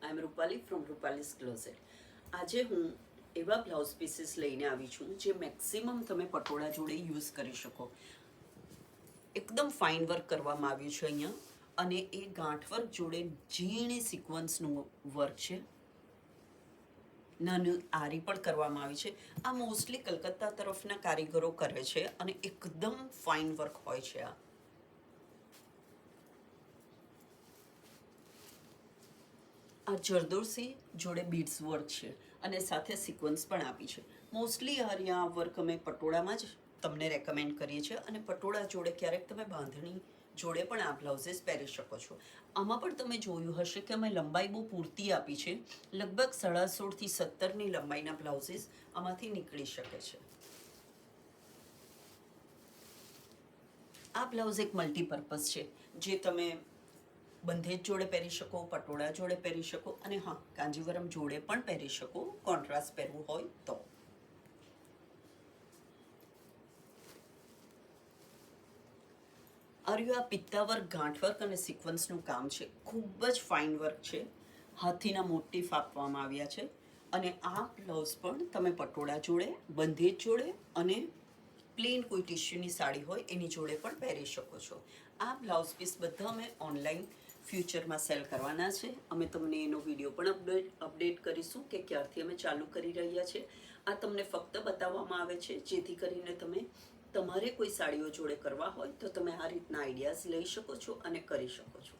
I am Rupali from Rupali's closet. આજે હું એવા બ્લાઉઝ પીસીસ લઈને આવી છું જે મેક્સિમમ તમે પટોળા જોડે યુઝ કરી શકો. એકદમ ફાઇન વર્ક કરવામાં આવ્યું છે અહીંયા, અને એ ગાંઠ વર્ક જોડે ઝીણી સિક્વન્સનું વર્ક છે. નાનું આરી પણ કરવામાં આવી છે. આ મોસ્ટલી કલકત્તા તરફના કારીગરો કરે છે અને એકદમ ફાઇન વર્ક હોય છે. આ જરદોશી જોડે બીડ્સ વર્ક છે અને સાથે સિક્વન્સ પણ આપી છે. મોસ્ટલી આ વર્ક અમે પટોળામાં જ તમને રેકમેન્ડ કરીએ છીએ, અને પટોળા જોડે ક્યારેક તમે બાંધણી જોડે પણ આ બ્લાઉઝીસ પહેરી શકો છો. આમાં પણ તમે જોયું હશે કે અમે લંબાઈ બહુ પૂરતી આપી છે. લગભગ 16.5 થી 17ની લંબાઈના બ્લાઉઝીસ આમાંથી નીકળી શકે છે. આ બ્લાઉઝ એક મલ્ટીપર્પઝ છે, જે તમે બંધેજ જોડે પહેરી શકો, પટોળા જોડે પહેરી શકો, અને હા, કાંજીવરમ જોડે પણ પહેરી શકો, કોન્ટ્રાસ્ટ પહેરવું હોય તો. આ પિત્તા વર્ક, ગાંઠ વર્ક અને સિક્વન્સનું કામ છે. ખૂબ જ ફાઇન વર્ક છે. હાથીના મોટિફ આપવામાં આવ્યા છે, અને આ બ્લાઉઝ પણ તમે પટોળા જોડે, બંધેજ જોડે અને પ્લેન કોઈ ટિશ્યુની સાડી હોય એની જોડે પણ પહેરી શકો છો. આ બ્લાઉઝ પીસ બધા અમે ઓનલાઈન ફ્યુચરમાં સેલ કરવાના છે. અમે તમને એનો વિડીયો પણ અપડેટ કરીશું કે ક્યારથી અમે ચાલુ કરી રહ્યા છે. આ તમને ફક્ત બતાવવામાં આવે છે જેથી કરીને તમે તમારે કોઈ સાડીઓ જોડે કરવા હોય તો તમે આ રીતના આઈડિયાઝ લઈ શકો છો અને કરી શકો છો.